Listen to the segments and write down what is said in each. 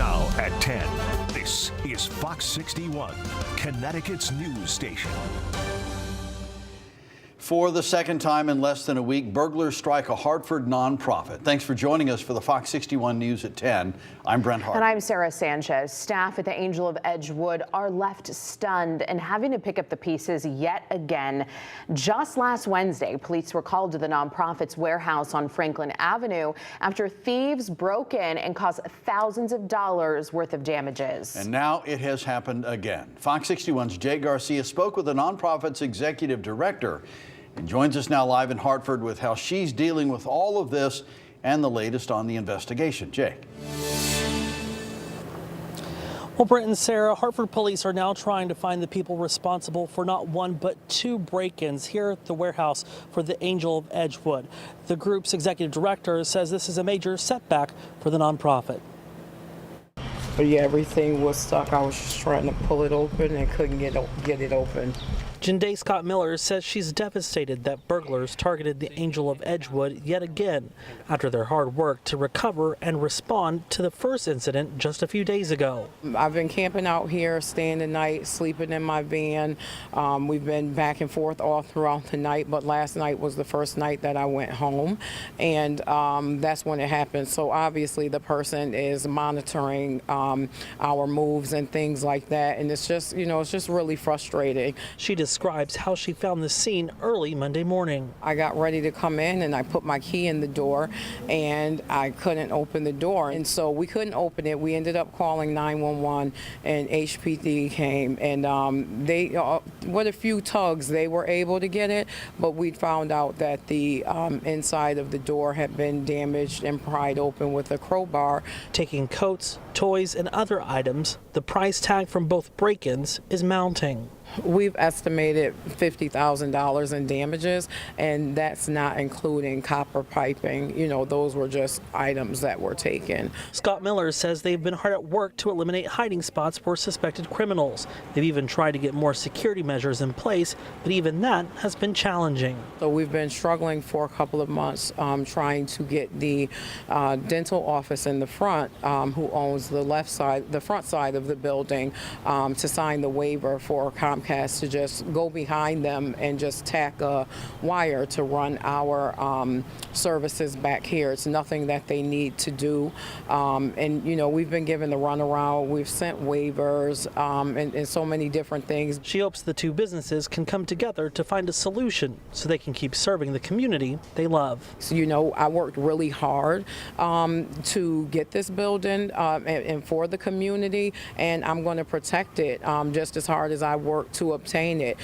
Now at 10, this is Fox 61, Connecticut's news station. For the second time in less than a week, burglars strike a Hartford nonprofit. Thanks for joining us for the Fox 61 News at 10. I'm Brent Hart. And I'm Sarah Sanchez. Staff at the Angel of Edgewood are left stunned and having to pick up the pieces yet again. Just last Wednesday, police were called to the nonprofit's warehouse on Franklin Avenue after thieves broke in and caused thousands of dollars worth of damages. And now it has happened again. Fox 61's Jay Garcia spoke with the nonprofit's executive director and joins us now live in Hartford with how she's dealing with all of this and the latest on the investigation. Jay. Well, Brent and Sarah, Hartford police are now trying to find the people responsible for not one but two break-ins here at the warehouse for the Angel of Edgewood. The group's executive director says this is a major setback for the nonprofit. But yeah, everything was stuck. I was just trying to pull it open and couldn't get it open. Jinde Scott Miller says she's devastated that burglars targeted the Angel of Edgewood yet again after their hard work to recover and respond to the first incident just a few days ago. I've been camping out here, staying the night, sleeping in my van. We've been back and forth all throughout the night, but last night was the first night that I went home, and that's when it happened. So obviously the person is monitoring our moves and things like that, and it's just, it's just really frustrating. She describes how she found the scene early Monday morning. I got ready to come in and I put my key in the door and I couldn't open the door, and so we couldn't open it. We ended up calling 911 and HPD came, and they with a few tugs they were able to get it, but we found out that the inside of the door had been damaged and pried open with a crowbar. Taking coats, toys, and other items, the price tag from both break-ins is mounting. We've estimated $50,000 in damages, and that's not including copper piping. Those were just items that were taken. Scott Miller says they've been hard at work to eliminate hiding spots for suspected criminals. They've even tried to get more security measures in place, but even that has been challenging. So we've been struggling for a couple of months trying to get the dental office in the front, who owns the front side of the building, to sign the waiver for Comcast to just go behind them and just tack a wire to run our services back here. It's nothing that they need to do. And we've been given the runaround. We've sent waivers and so many different things. She hopes the two businesses can come together to find a solution so they can keep serving the community they love. So, I worked really hard to get this building and for the community, and I'm going to protect it just as hard as I worked to obtain it.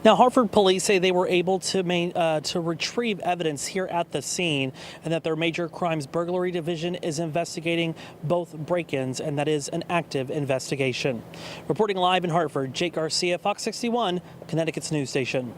Now, Hartford police say they were able to retrieve evidence here at the scene, and that their major crimes burglary division is investigating both break-ins, and that is an active investigation. Reporting live in Hartford, Jake Garcia, Fox 61, Connecticut's news station.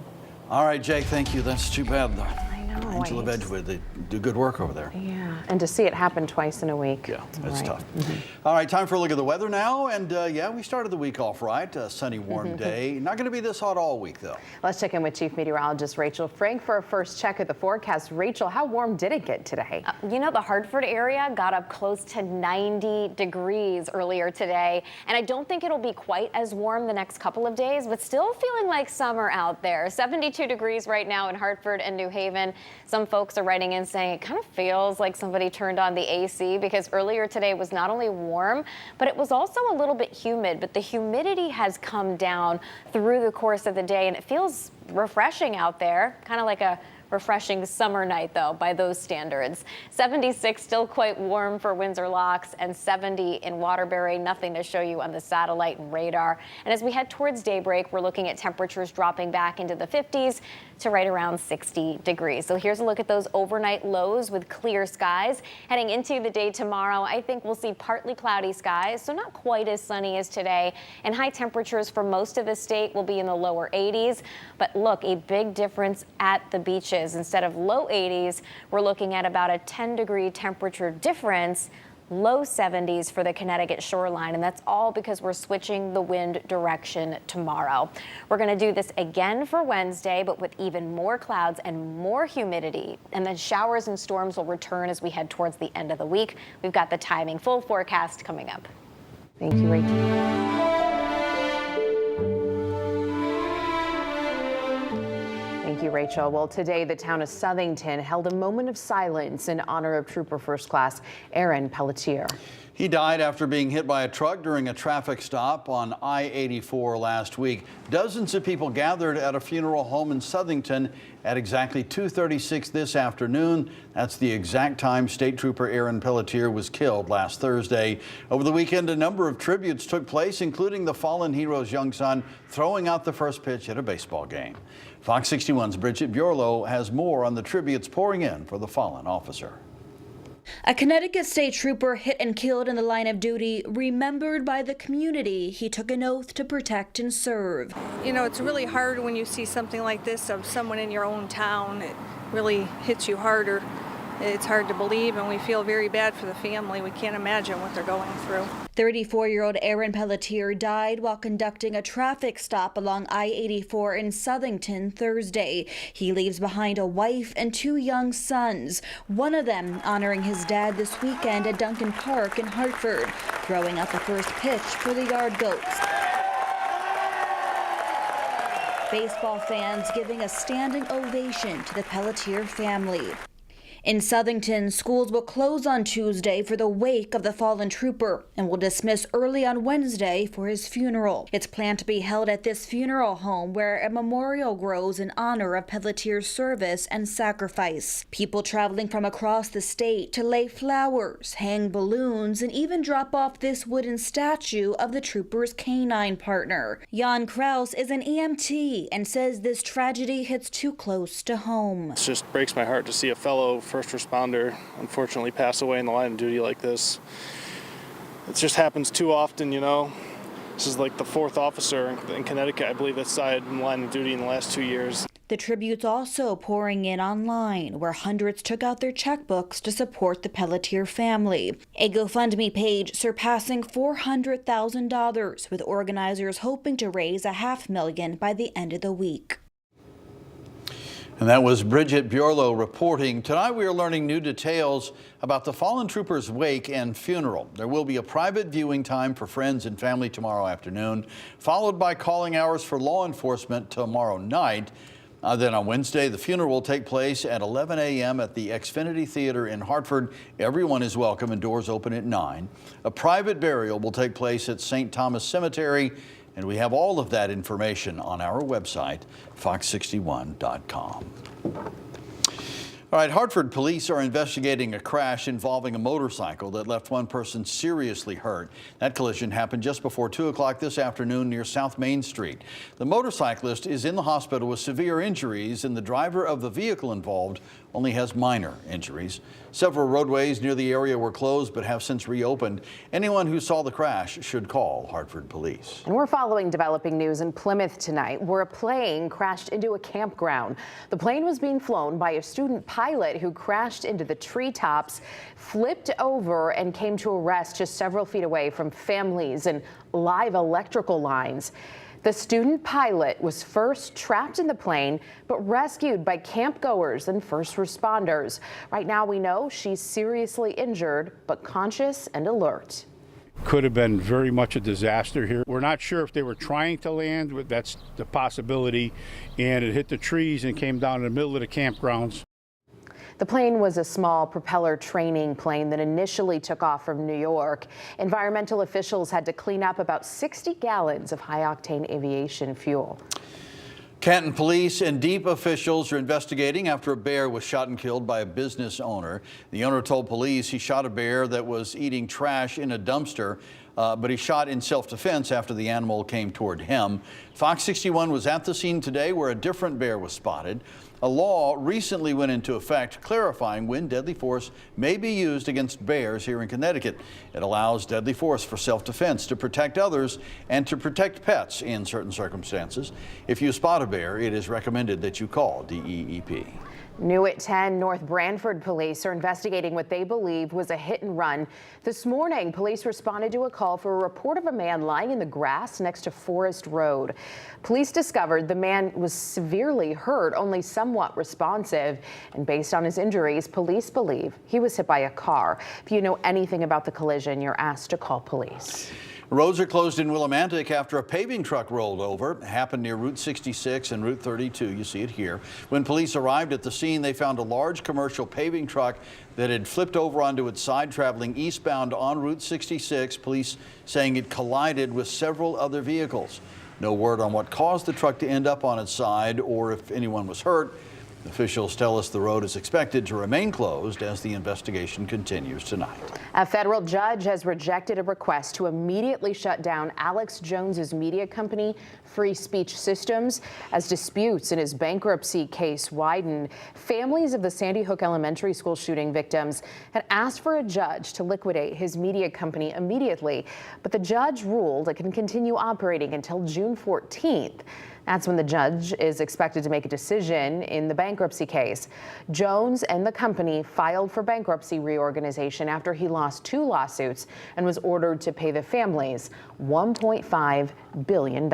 All right, Jake, thank you. That's too bad, though. I know. Angel of Edgewood, they do good work over there. Yeah, and to see it happen twice in a week. Yeah, that's tough. Mm-hmm. All right, time for a look at the weather now. And yeah, we started the week off right. A sunny, warm day. Not going to be this hot all week, though. Let's check in with Chief Meteorologist Rachel Frank for a first check of the forecast. Rachel, how warm did it get today? The Hartford area got up close to 90 degrees earlier today, and I don't think it'll be quite as warm the next couple of days, but still feeling like summer out there. 72 degrees right now in Hartford and New Haven. Some folks are writing in saying it kind of feels like somebody turned on the AC, because earlier today was not only warm, but it was also a little bit humid. But the humidity has come down through the course of the day, and it feels refreshing out there, kind of like a refreshing summer night, though, by those standards. 76 still quite warm for Windsor Locks, and 70 in Waterbury. Nothing to show you on the satellite and radar. And as we head towards daybreak, we're looking at temperatures dropping back into the 50s to right around 60 degrees. So here's a look at those overnight lows with clear skies. Heading into the day tomorrow, I think we'll see partly cloudy skies, so not quite as sunny as today. And high temperatures for most of the state will be in the lower 80s. But look, a big difference at the beaches. Instead of low 80s, we're looking at about a 10-degree temperature difference low 70s for the Connecticut shoreline, and that's all because we're switching the wind direction tomorrow. We're going to do this again for Wednesday, but with even more clouds and more humidity, and then showers and storms will return as we head towards the end of the week. We've got the timing full forecast coming up. Thank you, Rachel. Thank you, Rachel. Well, today the town of Southington held a moment of silence in honor of Trooper First Class Aaron Pelletier. He died after being hit by a truck during a traffic stop on I-84 last week. Dozens of people gathered at a funeral home in Southington at exactly 2:36 this afternoon. That's the exact time State Trooper Aaron Pelletier was killed last Thursday. Over the weekend, a number of tributes took place, including the fallen hero's young son throwing out the first pitch at a baseball game. Fox 61's Bridget Bureau has more on the tributes pouring in for the fallen officer. A Connecticut state trooper hit and killed in the line of duty, remembered by the community he took an oath to protect and serve. You know, it's really hard when you see something like this of someone in your own town. It really hits you harder. It's hard to believe, and we feel very bad for the family. We can't imagine what they're going through. 34-year-old Aaron Pelletier died while conducting a traffic stop along I-84 in Southington Thursday. He leaves behind a wife and 2 young sons, one of them honoring his dad this weekend at Duncan Park in Hartford, throwing out the first pitch for the Yard Goats. Baseball fans giving a standing ovation to the Pelletier family. In Southington, schools will close on Tuesday for the wake of the fallen trooper and will dismiss early on Wednesday for his funeral. It's planned to be held at this funeral home where a memorial grows in honor of Pelletier's service and sacrifice. People traveling from across the state to lay flowers, hang balloons, and even drop off this wooden statue of the trooper's canine partner. Jan Kraus is an EMT and says this tragedy hits too close to home. It just breaks my heart to see a fellow first responder unfortunately pass away in the line of duty like this. It just happens too often, you know. This is like the 4th officer in Connecticut, I believe, that's died in line of duty in the last 2 years. The tributes also pouring in online, where hundreds took out their checkbooks to support the Pelletier family. A GoFundMe page surpassing $400,000, with organizers hoping to raise $500,000 by the end of the week. And that was Bridget Bureau reporting. Tonight we are learning new details about the fallen trooper's wake and funeral. There will be a private viewing time for friends and family tomorrow afternoon, followed by calling hours for law enforcement tomorrow night. Then on Wednesday, the funeral will take place at 11 a.m. at the Xfinity Theater in Hartford. Everyone is welcome and doors open at 9. A private burial will take place at St. Thomas Cemetery. And we have all of that information on our website, fox61.com. All right, Hartford police are investigating a crash involving a motorcycle that left one person seriously hurt. That collision happened just before 2 o'clock this afternoon near South Main Street. The motorcyclist is in the hospital with severe injuries, and the driver of the vehicle involved only has minor injuries. Several roadways near the area were closed but have since reopened. Anyone who saw the crash should call Hartford Police. And we're following developing news in Plymouth tonight, where a plane crashed into a campground. The plane was being flown by a student pilot who crashed into the treetops, flipped over, and came to a rest just several feet away from families and live electrical lines. The student pilot was first trapped in the plane, but rescued by campgoers and first responders. Right now, we know she's seriously injured, but conscious and alert. Could have been very much a disaster here. We're not sure if they were trying to land, but that's the possibility. And it hit the trees and came down in the middle of the campgrounds. The plane was a small propeller training plane that initially took off from New York. Environmental officials had to clean up about 60 gallons of high-octane aviation fuel. Canton police and DEEP officials are investigating after a bear was shot and killed by a business owner. The owner told police he shot a bear that was eating trash in a dumpster, but he shot in self-defense after the animal came toward him. Fox 61 was at the scene today where a different bear was spotted. A law recently went into effect clarifying when deadly force may be used against bears here in Connecticut. It allows deadly force for self-defense to protect others and to protect pets in certain circumstances. If you spot a bear, it is recommended that you call DEEP. New at 10, North Branford police are investigating what they believe was a hit and run. This morning, police responded to a call for a report of a man lying in the grass next to Forest Road. Police discovered the man was severely hurt, only somewhat responsive. And based on his injuries, police believe he was hit by a car. If you know anything about the collision, you're asked to call police. Roads are closed in Willimantic after a paving truck rolled over. It happened near Route 66 and Route 32. You see it here. When police arrived at the scene, they found a large commercial paving truck that had flipped over onto its side traveling eastbound on Route 66. Police saying it collided with several other vehicles. No word on what caused the truck to end up on its side or if anyone was hurt. Officials tell us the road is expected to remain closed as the investigation continues tonight. A federal judge has rejected a request to immediately shut down Alex Jones's media company, Free Speech Systems, as disputes in his bankruptcy case widen. Families of the Sandy Hook Elementary School shooting victims had asked for a judge to liquidate his media company immediately, but the judge ruled it can continue operating until June 14th. That's when the judge is expected to make a decision in the bankruptcy case. Jones and the company filed for bankruptcy reorganization after he lost 2 lawsuits and was ordered to pay the families $1.5 billion.